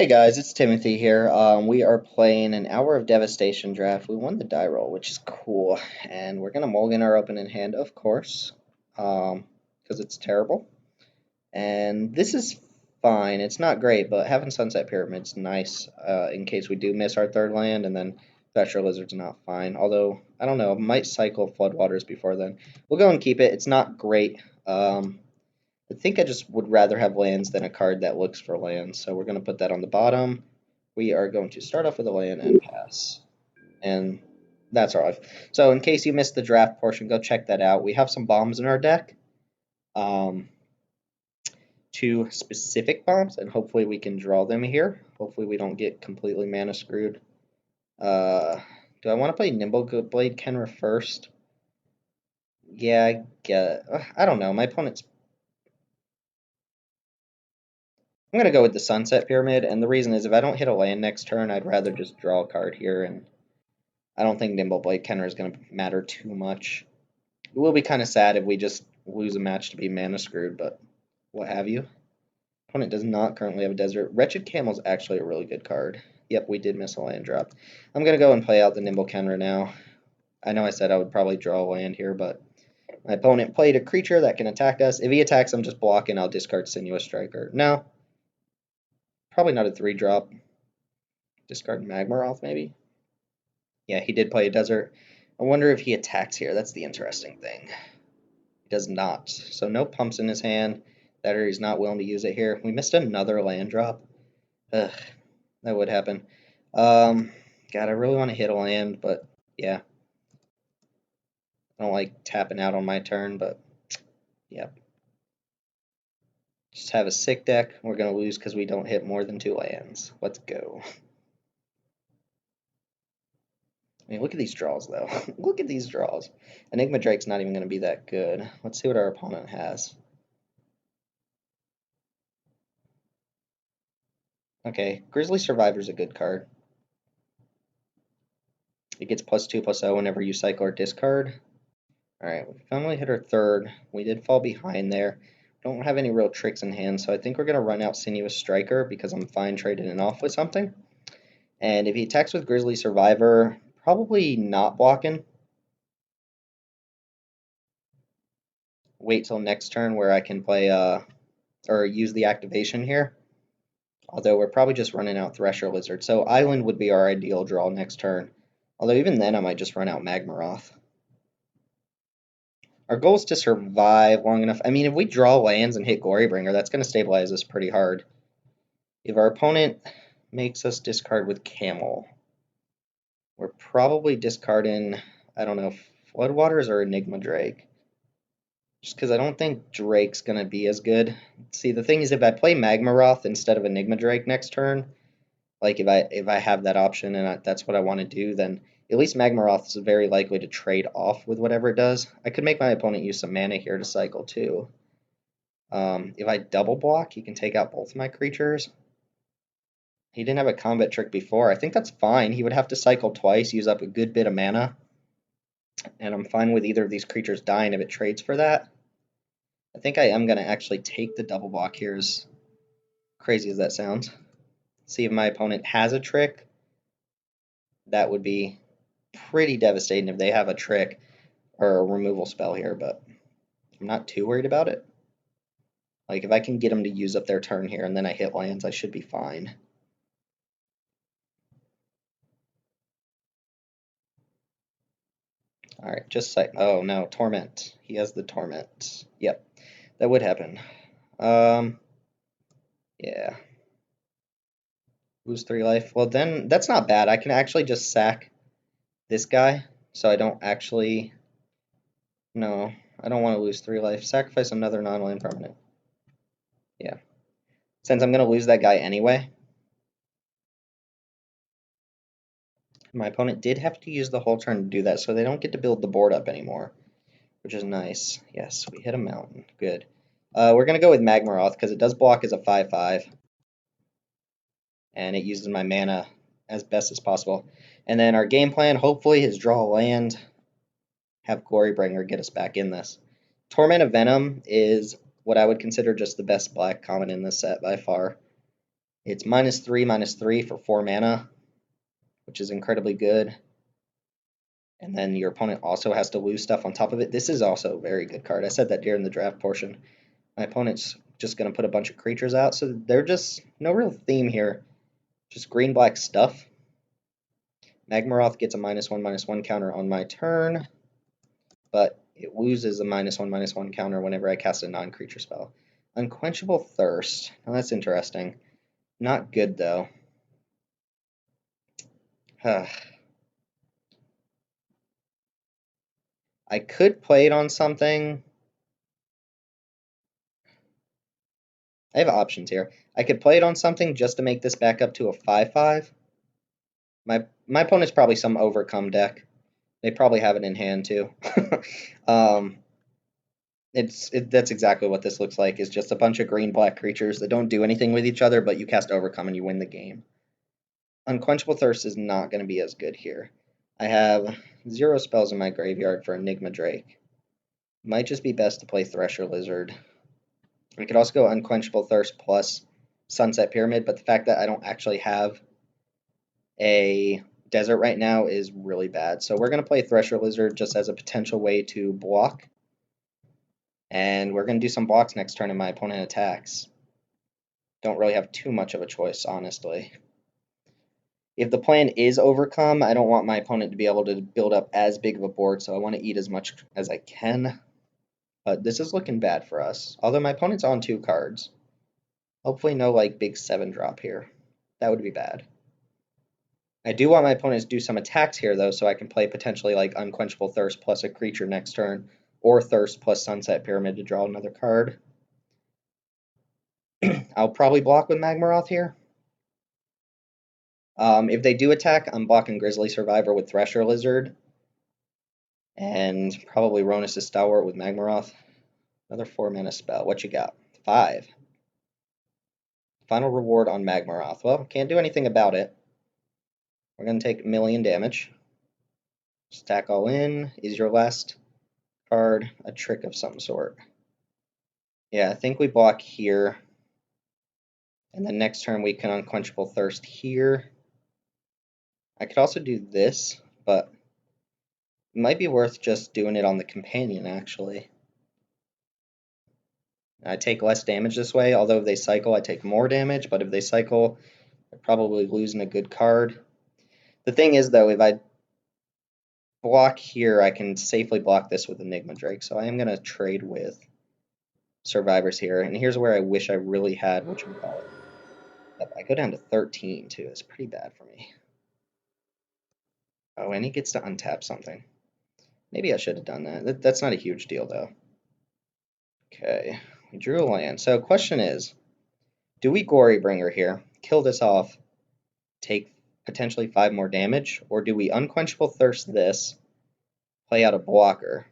Hey guys, it's Timothy here. We are playing an hour of Devastation draft. We won the die roll, which is cool, and we're gonna mulligan our opening hand, of course, because it's terrible. And this is fine. It's not great, but having Sunset Pyramid's nice in case we do miss our third land, and then Thresher Lizard's not fine. Although I don't know, might cycle Floodwaters before then. We'll go and keep it. It's not great. I think I just would rather have lands than a card that looks for lands, so we're going to put that on the bottom. We are going to start off with a land and pass. And that's our life. So in case you missed the draft portion, go check that out. We have some bombs in our deck. Two specific bombs, and hopefully we can draw them here. Hopefully we don't get completely mana screwed. Do I want to play Nimble Blade Kenra first? Yeah, I don't know. My opponent's I'm going to go with the Sunset Pyramid, and the reason is if I don't hit a land next turn, I'd rather just draw a card here, and I don't think Nimble Blade Kenner is going to matter too much. It will be kind of sad if we just lose a match to be mana screwed, but what have you. Opponent does not currently have a desert. Wretched Camel is actually a really good card. Yep, we did miss a land drop. I'm going to go and play out the Nimble Kenner now. I know I said I would probably draw a land here, but my opponent played a creature that can attack us. If he attacks, I'm just blocking. I'll discard Sinuous Striker. No. Probably not a 3-drop. Discard Magmaroth, maybe? Yeah, he did play a desert. I wonder if he attacks here. That's the interesting thing. He does not. So no pumps in his hand. That or he's not willing to use it here. We missed another land drop. Ugh, that would happen. God, I really want to hit a land, but yeah. I don't like tapping out on my turn, but yeah. Just have a sick deck. We're going to lose because we don't hit more than 2 lands. Let's go. I mean, look at these draws, though. Look at these draws. Enigma Drake's not even going to be that good. Let's see what our opponent has. Okay, Grizzly Survivor's a good card. It gets +2/+0 whenever you cycle or discard. Alright, we finally hit our third. We did fall behind there. Don't have any real tricks in hand, so I think we're going to run out Sinuous Striker because I'm fine trading it off with something. And if he attacks with Grizzly Survivor, probably not blocking. Wait till next turn where I can play or use the activation here. Although we're probably just running out Thresher Lizard. So Island would be our ideal draw next turn. Although even then I might just run out Magmaroth. Our goal is to survive long enough. I mean, if we draw lands and hit Glorybringer, that's going to stabilize us pretty hard. If our opponent makes us discard with Camel, we're probably discarding, I don't know, Floodwaters or Enigma Drake. Just because I don't think Drake's going to be as good. See, the thing is, if I play Magmaroth instead of Enigma Drake next turn, like if I have that option and that's what I want to do, then at least Magmaroth is very likely to trade off with whatever it does. I could make my opponent use some mana here to cycle too. If I double block, he can take out both my creatures. He didn't have a combat trick before. I think that's fine. He would have to cycle twice, use up a good bit of mana. And I'm fine with either of these creatures dying if it trades for that. I think I am going to actually take the double block here, as crazy as that sounds. See if my opponent has a trick. That would be pretty devastating if they have a trick or a removal spell here, but I'm not too worried about it. Like, if I can get them to use up their turn here and then I hit lands, I should be fine. Alright, just like, oh no, Torment. He has the Torment. Yep, that would happen. Yeah. Lose 3 life. Well, then, that's not bad. I can actually just sack this guy, so I don't actually... No, I don't want to lose 3 life. Sacrifice another non-land permanent. Yeah. Since I'm going to lose that guy anyway. My opponent did have to use the whole turn to do that, so they don't get to build the board up anymore, which is nice. Yes, we hit a mountain. Good. We're going to go with Magmaroth because it does block as a 5/5, and it uses my mana as best as possible. And then our game plan, hopefully, is draw a land, have Glorybringer get us back in this. Torment of Venom is what I would consider just the best black common in this set by far. It's -3/-3 for 4 mana, which is incredibly good. And then your opponent also has to lose stuff on top of it. This is also a very good card. I said that during the draft portion. My opponent's just going to put a bunch of creatures out, so they're just no real theme here. Just green-black stuff. Magmaroth gets a -1/-1 counter on my turn, but it loses a -1/-1 counter whenever I cast a non-creature spell. Unquenchable Thirst. Now that's interesting. Not good, though. I could play it on something. I have options here. I could play it on something just to make this back up to a 5/5. My opponent's probably some Overcome deck. They probably have it in hand too. um, that's exactly what this looks like. Is just a bunch of green-black creatures that don't do anything with each other, but you cast Overcome and you win the game. Unquenchable Thirst is not going to be as good here. I have 0 spells in my graveyard for Enigma Drake. Might just be best to play Thresher Lizard. I could also go Unquenchable Thirst plus Sunset Pyramid, but the fact that I don't actually have a desert right now is really bad. So we're going to play Thresher Lizard just as a potential way to block. And we're going to do some blocks next turn if my opponent attacks. Don't really have too much of a choice, honestly. If the plan is Overcome, I don't want my opponent to be able to build up as big of a board, so I want to eat as much as I can. But this is looking bad for us. Although my opponent's on 2 cards. Hopefully no like big 7-drop here. That would be bad. I do want my opponents to do some attacks here, though, so I can play potentially like Unquenchable Thirst plus a creature next turn, or Thirst plus Sunset Pyramid to draw another card. I'll probably block with Magmaroth here. If they do attack, I'm blocking Grizzly Survivor with Thresher Lizard, and probably Ronus' Stalwart with Magmaroth. Another 4-mana spell. What you got? 5. Final reward on Magmaroth. Well, can't do anything about it. We're going to take 1,000,000 damage. Stack all in. Is your last card a trick of some sort? Yeah, I think we block here. And then next turn we can Unquenchable Thirst here. I could also do this, but it might be worth just doing it on the companion, actually. I take less damage this way, although if they cycle, I take more damage, but if they cycle, they're probably losing a good card. The thing is, though, if I block here, I can safely block this with Enigma Drake, so I am going to trade with Survivors here, and here's where I wish I really had whatchamacallit. Yep, I go down to 13, too. It's pretty bad for me. Oh, and he gets to untap something. Maybe I should have done that. That's not a huge deal, though. Okay, we drew a land. So question is, do we Gorybringer here, kill this off, take potentially 5 more damage, or do we Unquenchable Thirst this, play out a blocker?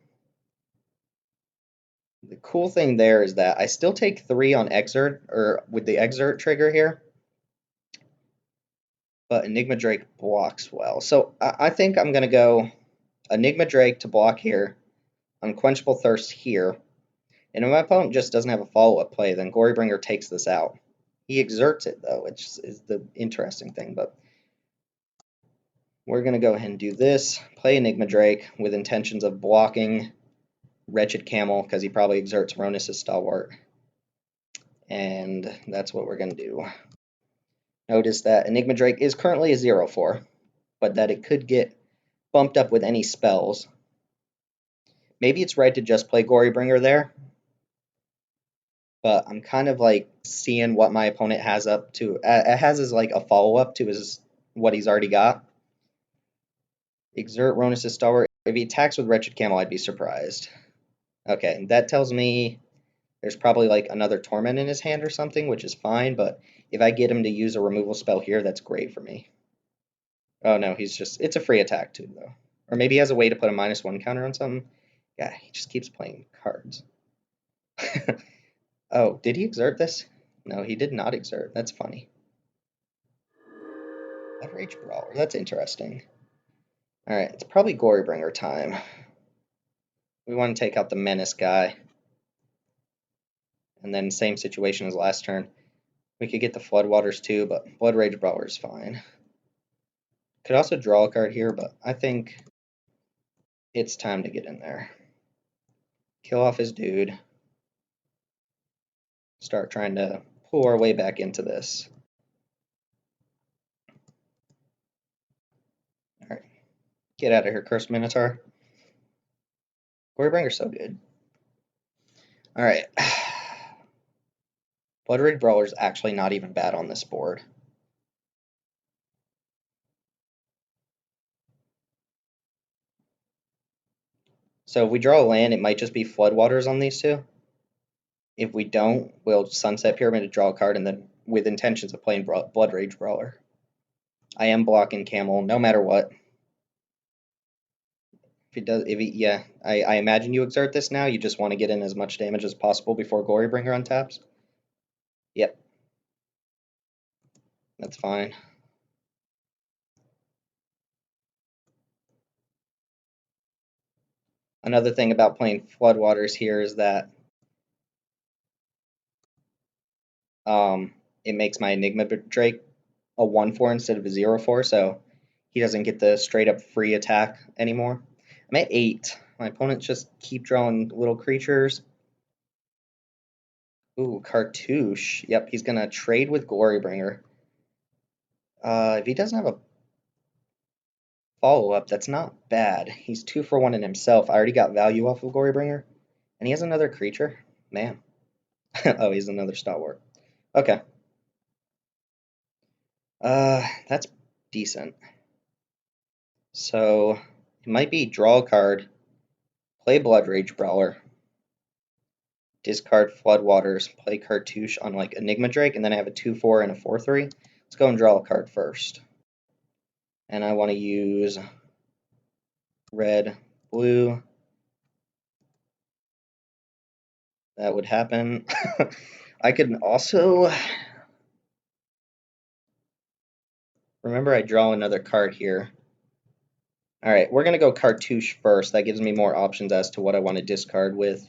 The cool thing there is that I still take 3 on Exert, or with the Exert trigger here, but Enigma Drake blocks well. So I think I'm going to go Enigma Drake to block here, Unquenchable Thirst here, and if my opponent just doesn't have a follow-up play, then Gorybringer takes this out. He exerts it, though, which is the interesting thing, but we're going to go ahead and do this, play Enigma Drake with intentions of blocking Wretched Camel, because he probably exerts Ronus' Stalwart. And that's what we're going to do. Notice that Enigma Drake is currently a 0/4, but that it could get bumped up with any spells. Maybe it's right to just play Gorybringer there, but I'm kind of like seeing what my opponent has up to. It has as like a follow-up to his what he's already got. Exert Ronus' Stalwart. If he attacks with Wretched Camel, I'd be surprised. Okay, that tells me there's probably like another Torment in his hand or something, which is fine, but if I get him to use a removal spell here, that's great for me. Oh no, it's a free attack too, though. Or maybe he has a way to put a -1 counter on something. Yeah, he just keeps playing cards. Oh, did he exert this? No, he did not exert. That's funny. Leverage Brawler, that's interesting. Alright, it's probably Gorybringer time. We want to take out the Menace guy. And then same situation as last turn. We could get the Floodwaters too, but Blood Rage Brawler is fine. Could also draw a card here, but I think it's time to get in there. Kill off his dude. Start trying to pull our way back into this. Alright. Get out of here, Cursed Minotaur. Glorybringer's so good. Alright. Blood Rage Brawler's actually not even bad on this board. So if we draw a land, it might just be Floodwaters on these two. If we don't, we'll Sunset Pyramid to draw a card, and then with intentions of playing Blood Rage Brawler. I am blocking Camel no matter what. Yeah, I imagine you exert this now. You just want to get in as much damage as possible before Glorybringer untaps. Yep, that's fine. Another thing about playing Floodwaters here is that it makes my Enigma Drake a 1/4 instead of a 0/4, so he doesn't get the straight up free attack anymore. I'm at 8. My opponents just keep drawing little creatures. Ooh, Cartouche. Yep, he's gonna trade with Glorybringer. If he doesn't have a follow-up, that's not bad. He's 2 for 1 in himself. I already got value off of Glorybringer. And he has another creature? Man. Oh, he's another stalwart. Okay. That's decent. So, it might be draw a card, play Blood Rage Brawler, discard Floodwaters, play Cartouche on like Enigma Drake, and then I have a 2/4 and a 4/3. Let's go and draw a card first. And I want to use red, blue. That would happen. I could also... Remember, I draw another card here. Alright, we're going to go Cartouche first. That gives me more options as to what I want to discard with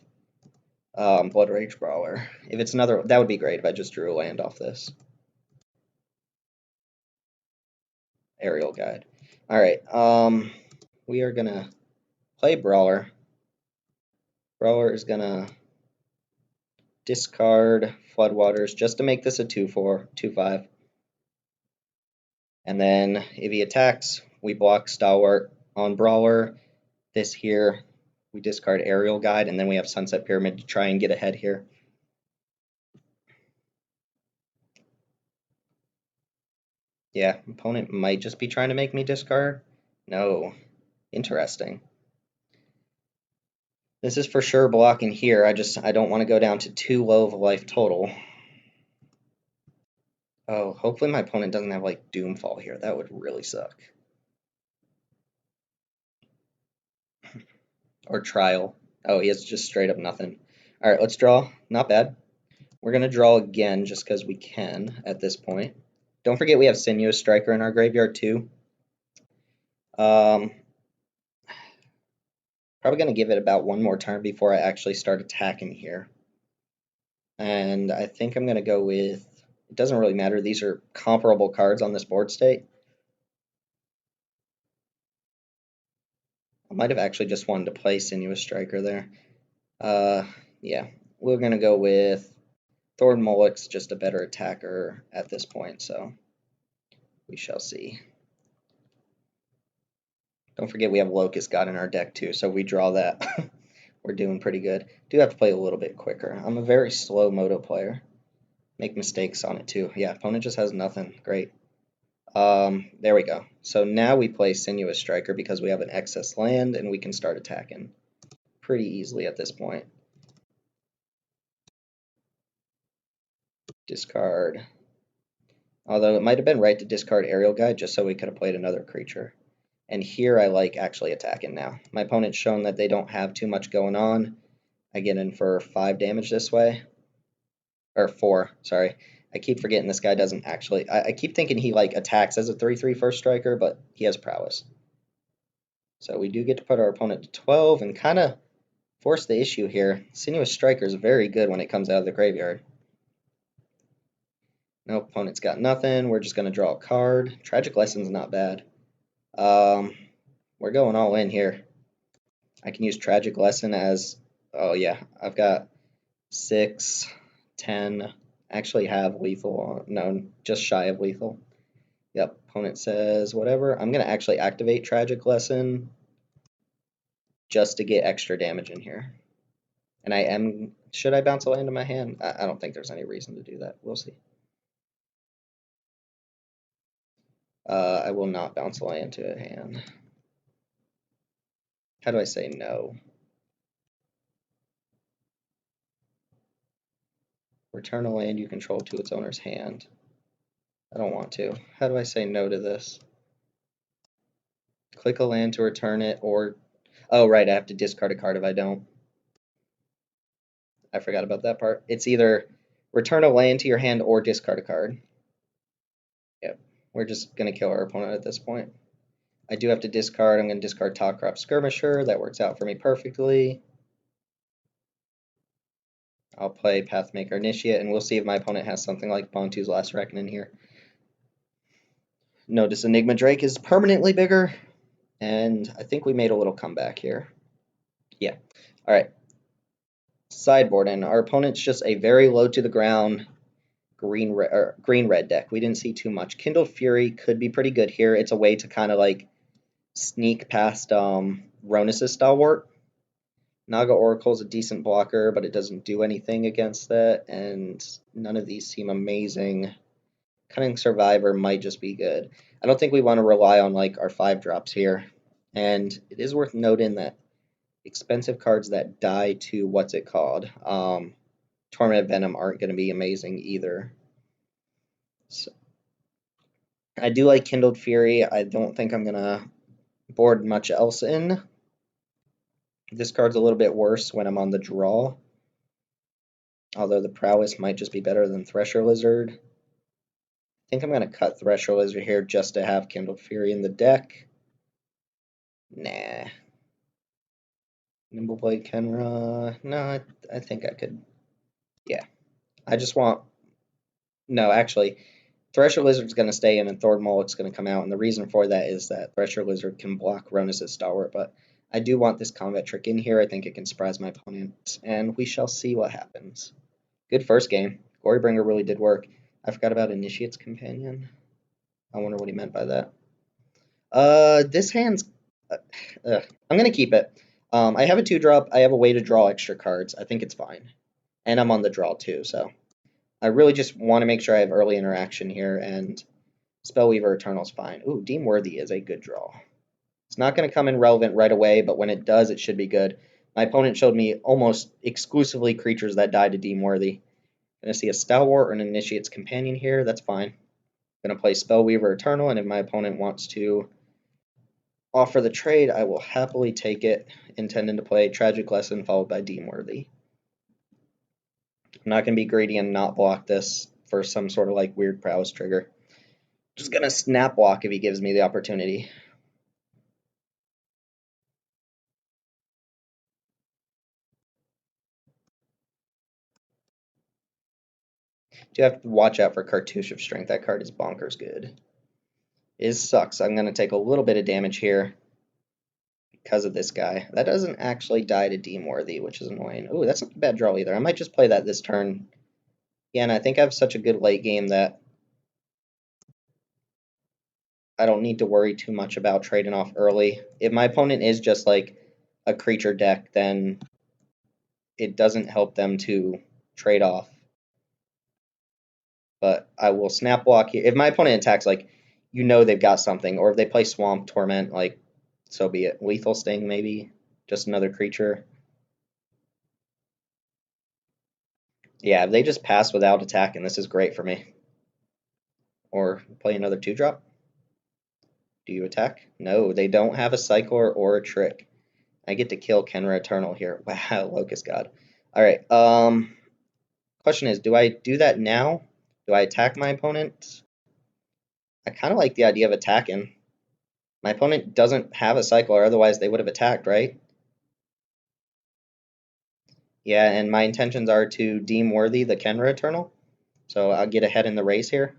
Blood Rage Brawler. If it's another... That would be great if I just drew a land off this. Aerial Guide. Alright, we are going to play Brawler. Brawler is going to discard Floodwaters just to make this a 2/4, 2/5. And then if he attacks, we block Stalwart on Brawler. This here, we discard Aerial Guide, and then we have Sunset Pyramid to try and get ahead here. Yeah, opponent might just be trying to make me discard. No. Interesting. This is for sure blocking here. I don't want to go down to too low of a life total. Oh, hopefully my opponent doesn't have like Doomfall here. That would really suck. Or Trial. Oh, he has just straight up nothing. Alright, let's draw. Not bad. We're going to draw again just because we can at this point. Don't forget we have Sinuous Striker in our graveyard too. Probably going to give it about one more turn before I actually start attacking here. And I think I'm going to go with... It doesn't really matter. These are comparable cards on this board state. I might have actually just wanted to play Sinuous Striker there. Yeah, we're going to go with Thorn Molluck's just a better attacker at this point, so we shall see. Don't forget we have Locust God in our deck too, so we draw that. We're doing pretty good. Do have to play a little bit quicker. I'm a very slow Moto player. Make mistakes on it too. Yeah, opponent just has nothing. Great. There we go. So now we play Sinuous Striker because we have an excess land and we can start attacking pretty easily at this point. Discard. Although it might have been right to discard Aerial Guide just so we could have played another creature. And here I like actually attacking now. My opponent's shown that they don't have too much going on. I get in for 5 damage this way. Or 4, sorry. I keep forgetting this guy doesn't actually... I keep thinking he like attacks as a 3/3 first striker, but he has prowess. So we do get to put our opponent to 12 and kind of force the issue here. Sinuous Striker is very good when it comes out of the graveyard. No, opponent's got nothing. We're just going to draw a card. Tragic Lesson's not bad. Um, we're going all in here. I can use Tragic Lesson as, oh yeah, I've got 6, 10, actually have lethal, no, just shy of lethal. Yep, opponent says whatever. I'm going to actually activate Tragic Lesson just to get extra damage in here. And I am, should I bounce a land in my hand? I don't think there's any reason to do that. We'll see. I will not bounce a land to a hand. How do I say no? Return a land you control to its owner's hand. I don't want to. How do I say no to this? Click a land to return it, or... Oh, right, I have to discard a card if I don't. I forgot about that part. It's either return a land to your hand or discard a card. Yep, we're just going to kill our opponent at this point. I do have to discard. I'm going to discard Top Crop Skirmisher. That works out for me perfectly. I'll play Pathmaker Initiate, and we'll see if my opponent has something like Bontu's Last Reckoning here. Notice Enigma Drake is permanently bigger, and I think we made a little comeback here. Yeah. All right. Sideboarding. Our opponent's just a very low to the ground green-red deck. We didn't see too much. Kindled Fury could be pretty good here. It's a way to kind of like sneak past Ronus' Stalwart. Naga Oracle is a decent blocker, but it doesn't do anything against that, and none of these seem amazing. Cunning Survivor might just be good. I don't think we want to rely on like our 5-drops here. And it is worth noting that expensive cards that die to what's it called? Tormented Venom aren't going to be amazing either. So, I do like Kindled Fury. I don't think I'm going to board much else in. This card's a little bit worse when I'm on the draw. Although the Prowess might just be better than Thresher Lizard. I think I'm going to cut Thresher Lizard here just to have Kindled Fury in the deck. Nah. Nimbleblade Kenra. No, I think I could. Yeah. I just want. No, actually, Thresher Lizard's going to stay in and Thord Mullock's going to come out. And the reason for that is that Thresher Lizard can block Ronus' Stalwart. But I do want this combat trick in here. I think it can surprise my opponent. And we shall see what happens. Good first game. Gorybringer really did work. I forgot about Initiate's Companion. I wonder what he meant by that. This hand's... I'm going to keep it. I have a 2-drop. I have a way to draw extra cards. I think it's fine. And I'm on the draw too, so... I really just want to make sure I have early interaction here, and Spellweaver Eternal's fine. Ooh, Deem Worthy is a good draw. It's not going to come in relevant right away, but when it does, it should be good. My opponent showed me almost exclusively creatures that die to Deem Worthy. Going to see a Stalwart or an Initiate's Companion here. That's fine. Going to play Spellweaver Eternal, and if my opponent wants to offer the trade, I will happily take it, intending to play Tragic Lesson followed by Deem Worthy. I'm not going to be greedy and not block this for some sort of like weird prowess trigger. Just going to snap block if he gives me the opportunity. Do have to watch out for Cartouche of Strength. That card is bonkers good. It sucks. I'm going to take a little bit of damage here because of this guy. That doesn't actually die to Deem Worthy, which is annoying. Ooh, that's not a bad draw either. I might just play that this turn. Yeah, and I think I have such a good late game that I don't need to worry too much about trading off early. If my opponent is just like a creature deck, then it doesn't help them to trade off. But I will snap block here. If my opponent attacks, like, you know they've got something. Or if they play Swamp, Torment, like, so be it. Lethal Sting, maybe. Just another creature. Yeah, if they just pass without attacking, this is great for me. Or play another 2-drop. Do you attack? No, they don't have a Cyclor or a Trick. I get to kill Kenra Eternal here. Wow, Locust God. Alright, question is, do I do that now? Do I attack my opponent? I kind of like the idea of attacking. My opponent doesn't have a Cyclor, otherwise they would have attacked, right? Yeah, and my intentions are to Deem Worthy the Kenra Eternal. So I'll get ahead in the race here.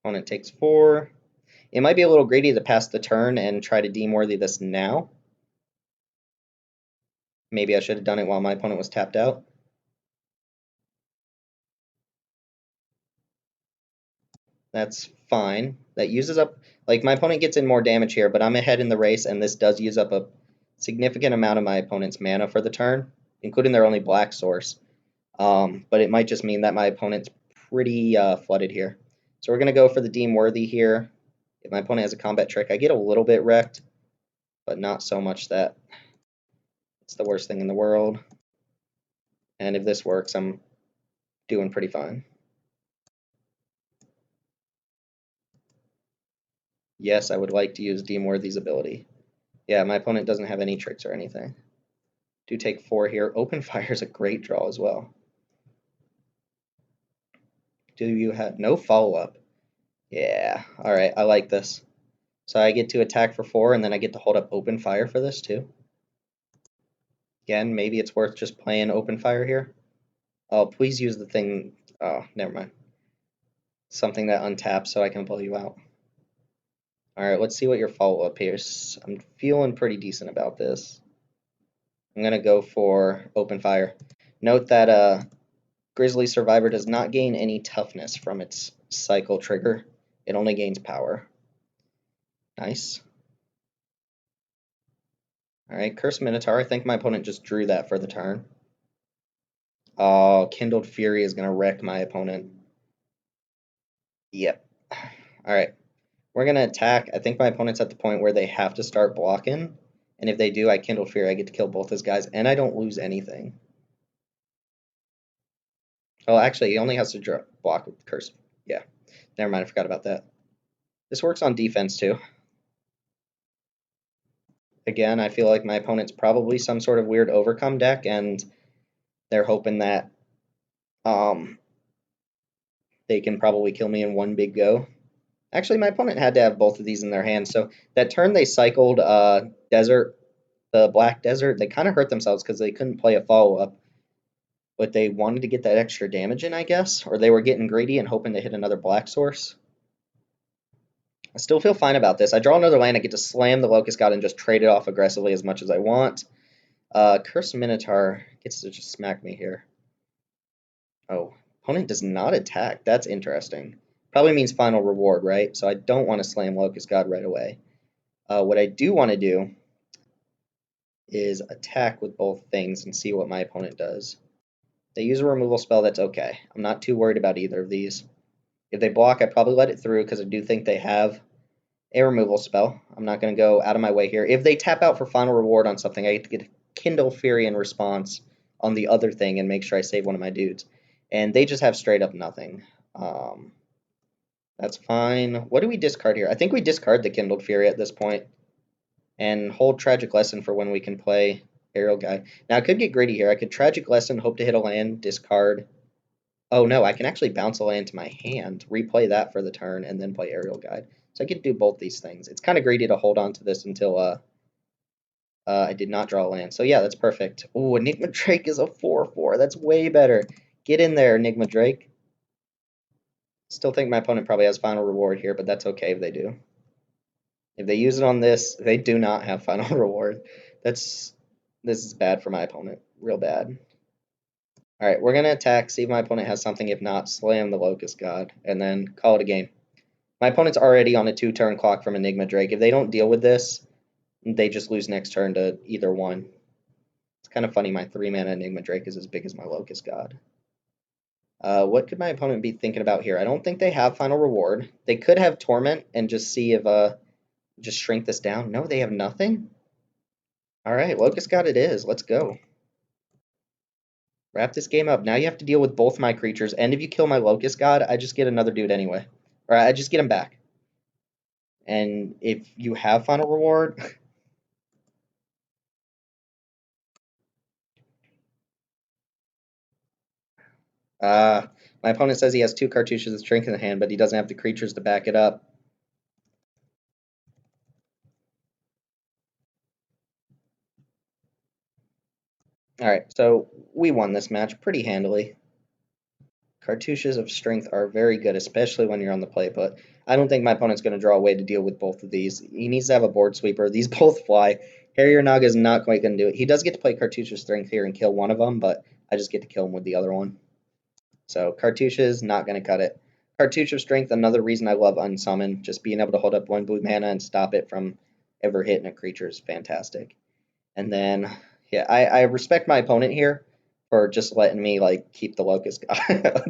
Opponent takes 4. It might be a little greedy to pass the turn and try to deem-worthy this now. Maybe I should have done it while my opponent was tapped out. That's fine. That uses up, like, my opponent gets in more damage here, but I'm ahead in the race, and this does use up a significant amount of my opponent's mana for the turn, including their only black source. But it might just mean that my opponent's pretty flooded here. So we're going to go for the deem worthy here. If my opponent has a combat trick, I get a little bit wrecked, but not so much that it's the worst thing in the world. And if this works, I'm doing pretty fine. Yes, I would like to use deem worthy's ability. Yeah, my opponent doesn't have any tricks or anything. Do take 4 here. Open fire is a great draw as well. Do you have no follow-up? Yeah, all right, I like this. So I get to attack for 4, and then I get to hold up open fire for this too. Again, maybe it's worth just playing open fire here. Oh, please use the thing. Oh, never mind. Something that untaps so I can blow you out. All right, let's see what your follow-up is. I'm feeling pretty decent about this. I'm going to go for open fire. Note that Grizzly Survivor does not gain any toughness from its cycle trigger. It only gains power. Nice. Alright, Curse Minotaur. I think my opponent just drew that for the turn. Oh, Kindled Fury is going to wreck my opponent. Yep. Alright, we're going to attack. I think my opponent's at the point where they have to start blocking. And if they do, I Kindled Fury. I get to kill both his guys, and I don't lose anything. Oh, actually, he only has to block with Curse. Yeah, never mind. I forgot about that. This works on defense, too. Again, I feel like my opponent's probably some sort of weird overcome deck, and they're hoping that they can probably kill me in one big go. Actually, my opponent had to have both of these in their hands. So that turn they cycled Desert, the Black Desert, they kind of hurt themselves because they couldn't play a follow-up. But they wanted to get that extra damage in, I guess. Or they were getting greedy and hoping to hit another black source. I still feel fine about this. I draw another land, I get to slam the Locust God and just trade it off aggressively as much as I want. Curse Minotaur gets to just smack me here. Oh, opponent does not attack. That's interesting. Probably means final reward, right? So I don't want to slam Locust God right away. What I do want to do is attack with both things and see what my opponent does. They use a removal spell, that's okay. I'm not too worried about either of these. If they block, I probably let it through because I do think they have a removal spell. I'm not going to go out of my way here. If they tap out for final reward on something, I get to get Kindle Fury in response on the other thing and make sure I save one of my dudes. And they just have straight up nothing. That's fine. What do we discard here? I think we discard the Kindled Fury at this point and hold Tragic Lesson for when we can play Aerial Guide. Now, I could get greedy here. I could Tragic Lesson, hope to hit a land, discard. Oh, no, I can actually bounce a land to my hand, replay that for the turn, and then play Aerial Guide. So I could do both these things. It's kind of greedy to hold on to this until I did not draw a land. So, yeah, that's perfect. Ooh, Enigma Drake is a 4/4. That's way better. Get in there, Enigma Drake. Still think my opponent probably has final reward here, but that's okay if they do. If they use it on this, they do not have final reward. This is bad for my opponent. Real bad. Alright, we're going to attack, see if my opponent has something. If not, slam the Locust God, and then call it a game. My opponent's already on a 2-turn clock from Enigma Drake. If they don't deal with this, they just lose next turn to either one. It's kind of funny my 3-mana Enigma Drake is as big as my Locust God. What could my opponent be thinking about here? I don't think they have final reward. They could have Torment and just see if just shrink this down. No, they have nothing? Alright, Locust God it is. Let's go. Wrap this game up. Now you have to deal with both my creatures, and if you kill my Locust God, I just get another dude anyway. Or I just get him back. And if you have final reward... my opponent says he has 2 cartouches of Shrink in the hand, but he doesn't have the creatures to back it up. Alright, so we won this match pretty handily. Cartouches of strength are very good, especially when you're on the play, but I don't think my opponent's going to draw a way to deal with both of these. He needs to have a board sweeper. These both fly. Harrier Naga is not quite going to do it. He does get to play Cartouche of strength here and kill one of them, but I just get to kill him with the other one. So Cartouche is not going to cut it. Cartouche of strength, another reason I love Unsummon. Just being able to hold up one blue mana and stop it from ever hitting a creature is fantastic. And then, yeah, I respect my opponent here for just letting me like keep the locust.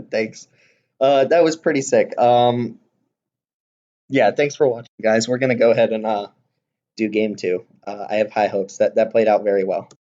Thanks. That was pretty sick. Yeah, thanks for watching, guys. We're gonna go ahead and do game two. I have high hopes that that played out very well.